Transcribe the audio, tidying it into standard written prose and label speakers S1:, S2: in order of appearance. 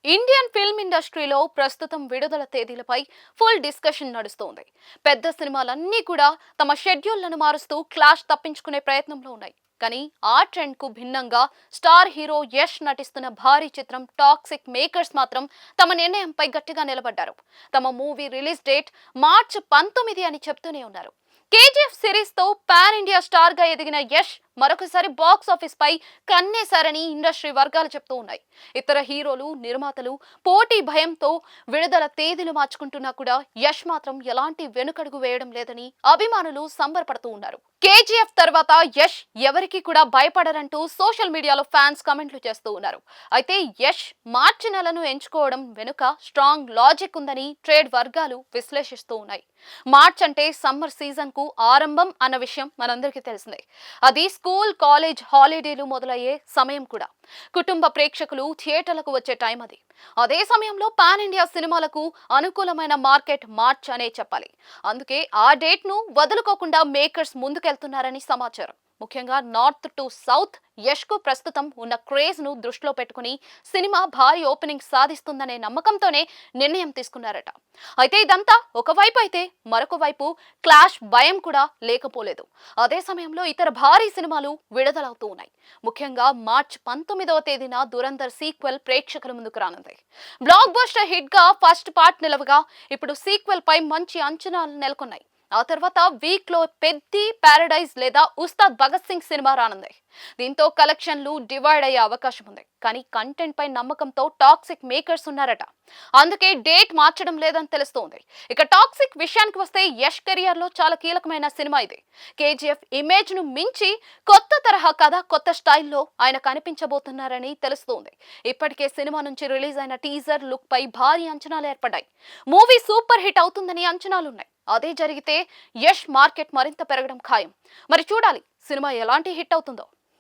S1: Indian film ఇండస్ట్రీలో ప్రస్తుతం విడుదల తేదీలపై ఫుల్ డిస్కషన్ నడుస్తోంది. పెద్ద సినిమాలన్నీ కూడా తమ షెడ్యూల్లను మారుస్తూ క్లాష్ తప్పించుకునే ప్రయత్నంలో ఉన్నాయి. కానీ ఆ ట్రెండ్ కు భిన్నంగా స్టార్ హీరో యష్ నటిస్తున్న భారీ చిత్రం టాక్సిక్ మేకర్స్ మాత్రం తమ నిర్ణయంపై గట్టిగా నిలబడ్డారు. తమ మూవీ రిలీజ్ డేట్ మార్చి 19 అని చెప్తూనే ఉన్నారు. కేజీఎఫ్ సిరీస్ తో పాన్ ఇండియా స్టార్ గా ఎదిగిన యష్ మరొకసారి బాక్స్ ఆఫీస్ పై కన్నేశారని ఇండస్ట్రీ వర్గాలు చెప్తూ ఉన్నాయి. ఇతర హీరోలు, నిర్మాతలు పోటీ భయంతో విడుదల తేదీలు మార్చుకుంటున్నా కూడా యష్ మాత్రం ఎలాంటి వెనుకడుగు వేయడం లేదని అభిమానులు సంబరపడుతూ ఉన్నారు. కేజీఎఫ్ తర్వాత యష్ ఎవరికి కూడా భయపడరంటూ సోషల్ మీడియాలో ఫ్యాన్స్ కామెంట్లు చేస్తూ ఉన్నారు. అయితే యష్ మార్చి నెలను ఎంచుకోవడం వెనుక స్ట్రాంగ్ లాజిక్ ఉందని ట్రేడ్ వర్గాలు విశ్లేషిస్తూ ఉన్నాయి. మార్చ్ అంటే సమ్మర్ సీజన్ కు ఆరంభం అన్న విషయం మనందరికీ తెలిసిందే. అది స్కూల్, కాలేజ్ హాలిడేలు మొదలయ్యే సమయం కూడా. కుటుంబ ప్రేక్షకులు థియేటర్లకు వచ్చే టైం అది. అదే సమయంలో పాన్ ఇండియా సినిమాలకు అనుకూలమైన మార్కెట్ మార్చ్ అనే చెప్పాలి. అందుకే ఆ డేట్ ను వదులుకోకుండా మేకర్స్ ముందుకెళ్తున్నారని సమాచారం. ముఖ్యంగా నార్త్ టు సౌత్ యష్ కు ప్రస్తుతం ఉన్న క్రేజ్ ను దృష్టిలో పెట్టుకుని సినిమా భారీ ఓపెనింగ్ సాధిస్తుందనే నమ్మకంతోనే నిర్ణయం తీసుకున్నారట. అయితే ఇదంతా ఒకవైపు అయితే మరొక వైపు క్లాష్ భయం కూడా లేకపోలేదు. అదే సమయంలో ఇతర భారీ సినిమాలు విడుదలవుతూ ఉన్నాయి. ముఖ్యంగా మార్చి 19వ తేదీన దురంధర్ సీక్వెల్ ప్రేక్షకుల ముందుకు రానుంది. బ్లాక్ బస్టర్ హిట్ గా ఫస్ట్ పార్ట్ నిలవగా ఇప్పుడు సీక్వెల్ పై మంచి అంచనాలు నెలకొన్నాయి. ఆ తర్వాత వీక్ లో పెద్ది, పారడైజ్ లేదా ఉస్తాద్ భగత్ సింగ్ సినిమా రానుంది. దీంతో కలెక్షన్లు డివైడ్ అయ్యే అవకాశం ఉంది. కానీ కంటెంట్ పై నమ్మకంతో టాక్సిక్ మేకర్స్ ఉన్నారట. అందుకే డేట్ మార్చడం లేదని తెలుస్తోంది. ఇక టాక్సిక్ విషయానికి వస్తే యష్ కెరియర్ లో చాలా కీలకమైన సినిమా ఇది. కేజీఎఫ్ ఇమేజ్ ను మించి కొత్త తరహా కథ, కొత్త స్టైల్లో ఆయన కనిపించబోతున్నారని తెలుస్తోంది. ఇప్పటికే సినిమా నుంచి రిలీజ్ అయిన టీజర్ లుక్ పై భారీ అంచనాలు ఏర్పడ్డాయి. మూవీ సూపర్ హిట్ అవుతుందని అంచనాలున్నాయి. అదే జరిగితే యష్ మార్కెట్ మరింత పెరగడం ఖాయం. మరి చూడాలి సినిమా ఎలాంటి హిట్ అవుతుందో.